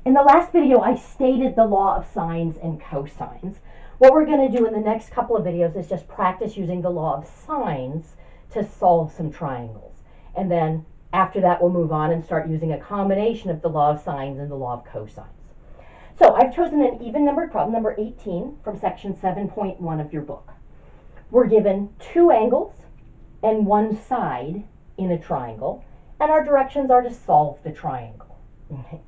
In the last video, I stated the law of sines and cosines. What we're going to do in the next couple of videos is just practice using the law of sines to solve some triangles. And then after that, we'll move on and start using a combination of the law of sines and the law of cosines. So I've chosen an even numbered problem, number 18, from section 7.1 of your book. We're given two angles and one side in a triangle, and our directions are to solve the triangle. Okay.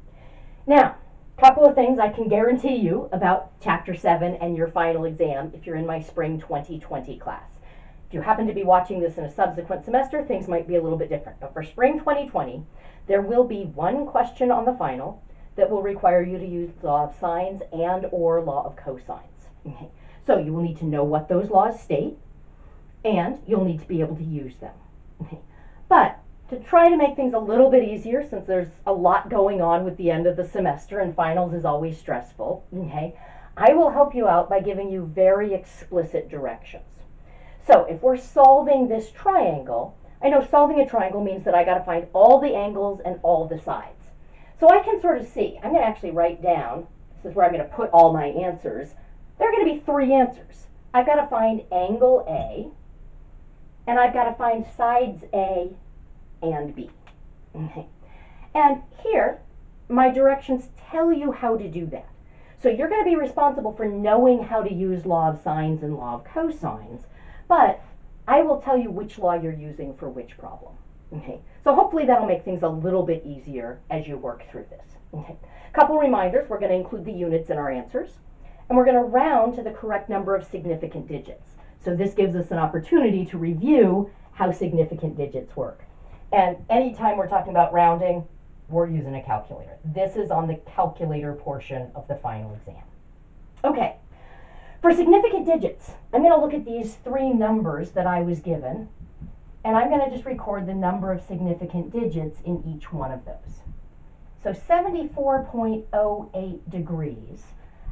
Now, a couple of things I can guarantee you about Chapter 7 and your final exam if you're in my Spring 2020 class. If you happen to be watching this in a subsequent semester, things might be a little bit different. But for Spring 2020, there will be one question on the final that will require you to use law of sines and or law of cosines. Okay. So you will need to know what those laws state, and you'll need to be able to use them. Okay. But to try to make things a little bit easier, since there's a lot going on with the end of the semester and finals is always stressful, okay, I will help you out by giving you very explicit directions. So if we're solving this triangle, I know solving a triangle means that I got to find all the angles and all the sides. So I can sort of see, I'm going to actually write down, this is where I'm going to put all my answers. There are going to be three answers. I've got to find angle A, and I've got to find sides A and B. Okay. And here, my directions tell you how to do that. So you're going to be responsible for knowing how to use law of sines and law of cosines, but I will tell you which law you're using for which problem. Okay. So hopefully that'll make things a little bit easier as you work through this. Okay. Couple reminders, we're going to include the units in our answers, and we're going to round to the correct number of significant digits. So this gives us an opportunity to review how significant digits work. And anytime we're talking about rounding, we're using a calculator. This is on the calculator portion of the final exam. Okay, for significant digits, I'm going to look at these three numbers that I was given, and I'm going to just record the number of significant digits in each one of those. So 74.08 degrees.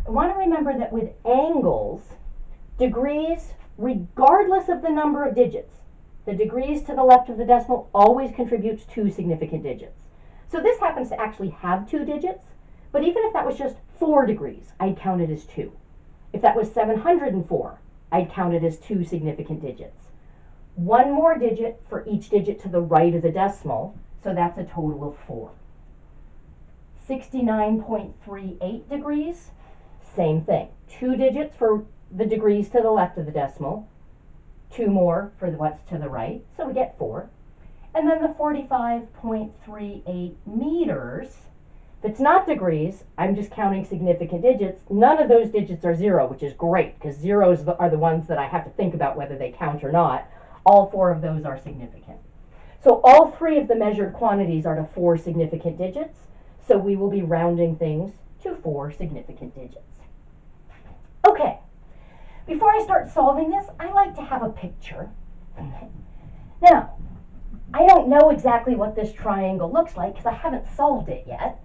I want to remember that with angles, degrees, regardless of the number of digits, the degrees to the left of the decimal always contributes two significant digits. So this happens to actually have two digits, but even if that was just 4 degrees, I'd count it as 2. If that was 704, I'd count it as two significant digits. One more digit for each digit to the right of the decimal, so that's a total of 4. 69.38 degrees, same thing. 2 digits for the degrees to the left of the decimal, 2 more for what's to the right, so we get 4. And then the 45.38 meters, if it's not degrees, I'm just counting significant digits. None of those digits are 0, which is great, because zeros are the ones that I have to think about whether they count or not. All 4 of those are significant. So all 3 of the measured quantities are to 4 significant digits, so we will be rounding things to 4 significant digits. Okay. Before I start solving this, I like to have a picture. Now, I don't know exactly what this triangle looks like because I haven't solved it yet.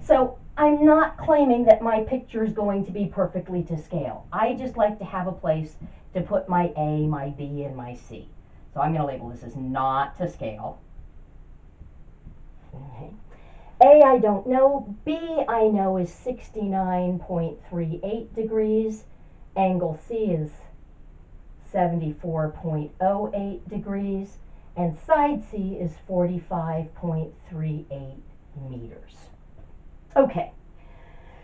So I'm not claiming that my picture is going to be perfectly to scale. I just like to have a place to put my A, my B, and my C. So I'm going to label this as not to scale. Okay. A I don't know. B I know is 69.38 degrees. Angle C is 74.08 degrees, and side C is 45.38 meters. Okay,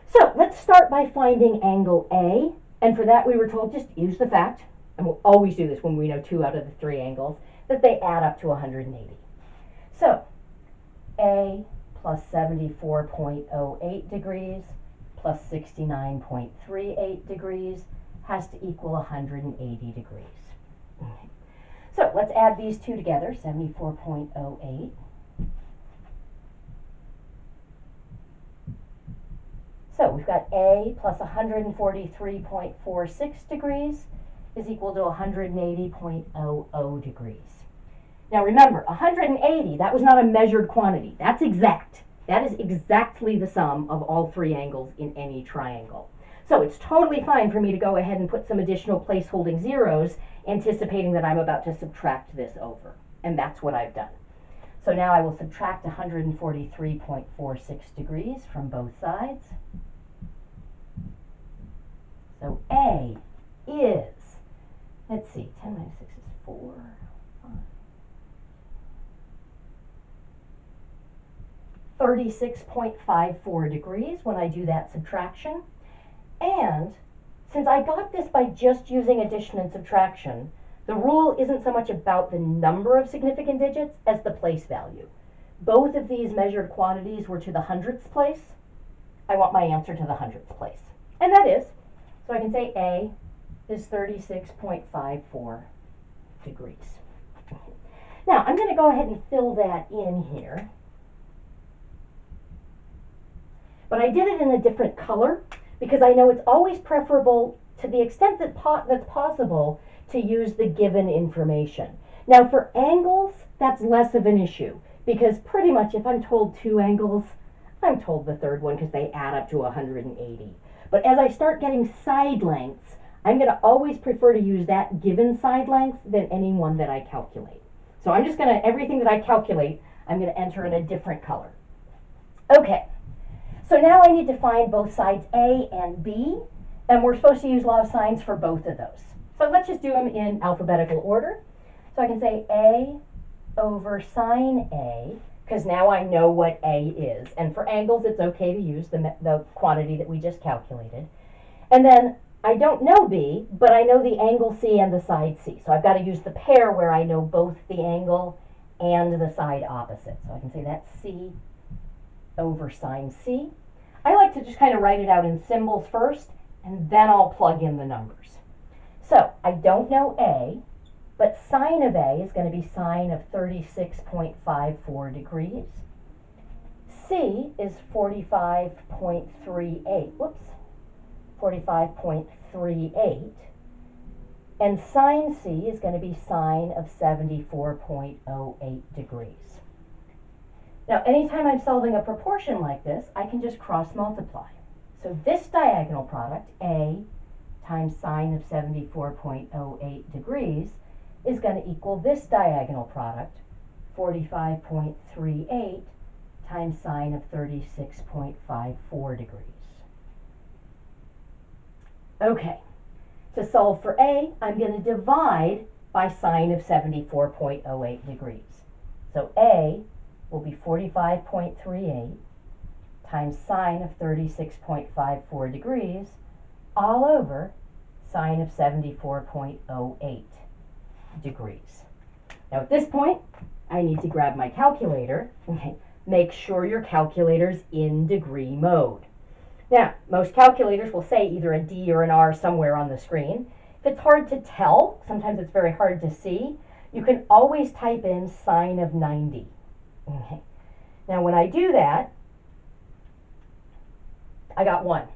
so let's start by finding angle A, and for that we were told just use the fact, and we'll always do this when we know 2 out of the 3 angles, that they add up to 180. So A plus 74.08 degrees plus 69.38 degrees has to equal 180 degrees. Okay. So let's add these two together, 74.08. So we've got A plus 143.46 degrees is equal to 180.00 degrees. Now remember, 180, that was not a measured quantity. That's exact. That is exactly the sum of all 3 angles in any triangle. So it's totally fine for me to go ahead and put some additional place-holding zeros, anticipating that I'm about to subtract this over. And that's what I've done. So now I will subtract 143.46 degrees from both sides. So A is, let's see, 10 minus 6 is 4, 5. 36.54 degrees when I do that subtraction. And since I got this by just using addition and subtraction, the rule isn't so much about the number of significant digits as the place value. Both of these measured quantities were to the hundredths place. I want my answer to the hundredths place. And that is, so I can say A is 36.54 degrees. Now, I'm going to go ahead and fill that in here. But I did it in a different color because I know it's always preferable, to the extent that that's possible, to use the given information. Now for angles, that's less of an issue because pretty much if I'm told 2 angles, I'm told the third one because they add up to 180. But as I start getting side lengths, I'm going to always prefer to use that given side length than any one that I calculate. So I'm just going to, everything that I calculate, I'm going to enter in a different color. Okay, so now I need to find both sides A and B, and we're supposed to use law of sines for both of those. So let's just do them in alphabetical order. So I can say A over sine A, because now I know what A is. And for angles, it's okay to use the quantity that we just calculated. And then I don't know B, but I know the angle C and the side C. So I've got to use the pair where I know both the angle and the side opposite. So I can say that's C over sine C. I like to just kind of write it out in symbols first, and then I'll plug in the numbers. So I don't know A, but sine of A is going to be sine of 36.54 degrees. C is 45.38, 45.38. And sine C is going to be sine of 74.08 degrees. Now, anytime I'm solving a proportion like this, I can just cross multiply. So this diagonal product, A times sine of 74.08 degrees, is going to equal this diagonal product, 45.38 times sine of 36.54 degrees. Okay, to solve for A, I'm going to divide by sine of 74.08 degrees. So A will be 45.38 times sine of 36.54 degrees all over sine of 74.08 degrees. Now at this point, I need to grab my calculator. Okay. Make sure your calculator's in degree mode. Now, most calculators will say either a D or an R somewhere on the screen. If it's hard to tell, sometimes it's very hard to see, you can always type in sine of 90. Okay. Now when I do that, I got 1.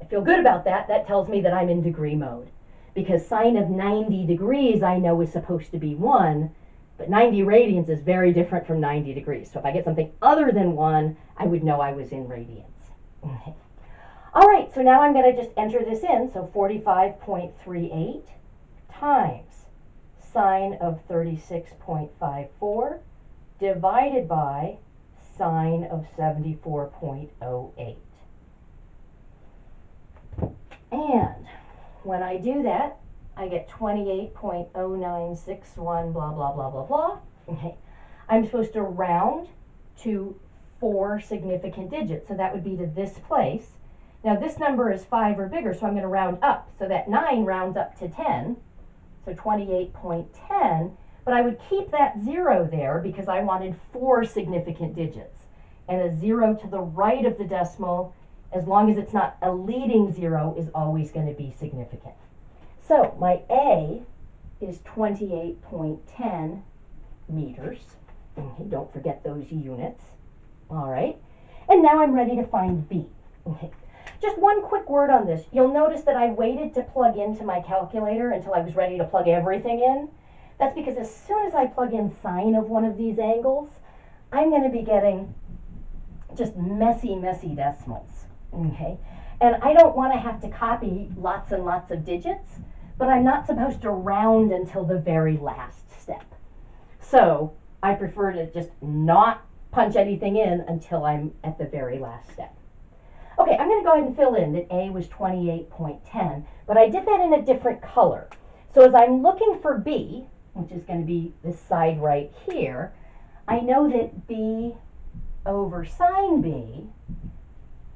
I feel good about that. That tells me that I'm in degree mode. Because sine of 90 degrees I know is supposed to be 1, but 90 radians is very different from 90 degrees. So if I get something other than 1, I would know I was in radians. Okay. All right, so now I'm going to just enter this in. So 45.38 times sine of 36.54 divided by sine of 74.08. And when I do that, I get 28.0961, blah, blah, blah, blah, blah. Okay. I'm supposed to round to 4 significant digits, so that would be to this place. Now this number is 5 or bigger, so I'm going to round up. So that 9 rounds up to 10, so 28.10, but I would keep that 0 there because I wanted 4 significant digits. And a 0 to the right of the decimal, as long as it's not a leading 0, is always going to be significant. So my A is 28.10 meters. Okay, don't forget those units. All right. And now I'm ready to find B. Okay. Just one quick word on this. You'll notice that I waited to plug into my calculator until I was ready to plug everything in. That's because as soon as I plug in sine of one of these angles, I'm going to be getting just messy, messy decimals. Okay. And I don't want to have to copy lots and lots of digits, but I'm not supposed to round until the very last step. So I prefer to just not punch anything in until I'm at the very last step. Okay, I'm going to go ahead and fill in that A was 28.10, but I did that in a different color. So as I'm looking for B, which is going to be this side right here, I know that B over sine B,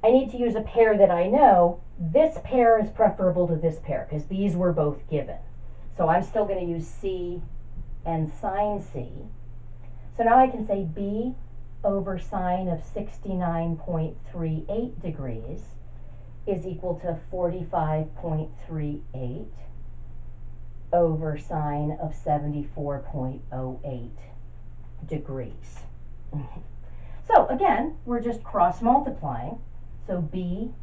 I need to use a pair that I know. This pair is preferable to this pair because these were both given. So I'm still going to use C and sine C. So now I can say B over sine of 69.38 degrees is equal to 45.38 over sine of 74.08 degrees. So again, we're just cross multiplying. So B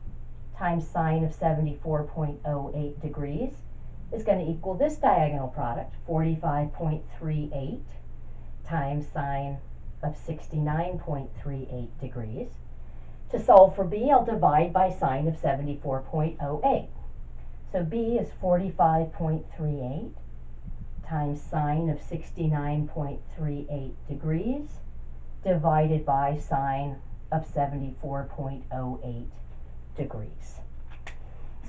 times sine of 74.08 degrees is going to equal this diagonal product, 45.38 times sine of 69.38 degrees. To solve for B, I'll divide by sine of 74.08. So B is 45.38 times sine of 69.38 degrees divided by sine of 74.08 degrees.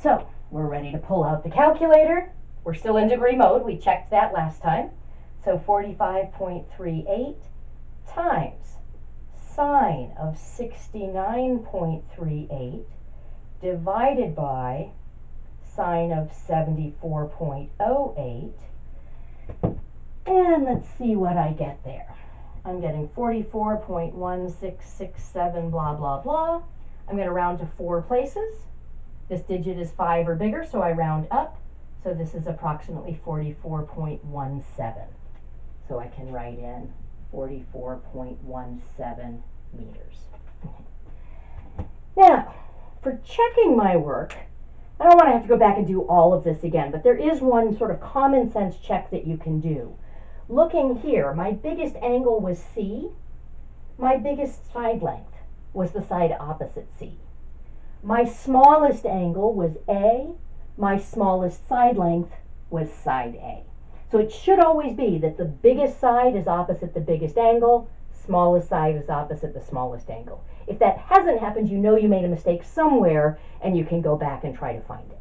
So we're ready to pull out the calculator. We're still in degree mode. We checked that last time. So 45.38 times sine of 69.38 divided by sine of 74.08. And let's see what I get there. I'm getting 44.1667 blah, blah, blah. I'm going to round to 4 places. This digit is 5 or bigger, so I round up. So this is approximately 44.17. So I can write in 44.17 meters. Now, for checking my work, I don't want to have to go back and do all of this again, but there is one sort of common sense check that you can do. Looking here, my biggest angle was C. My biggest side length was the side opposite C. My smallest angle was A. My smallest side length was side A. So it should always be that the biggest side is opposite the biggest angle, smallest side is opposite the smallest angle. If that hasn't happened, you know you made a mistake somewhere and you can go back and try to find it.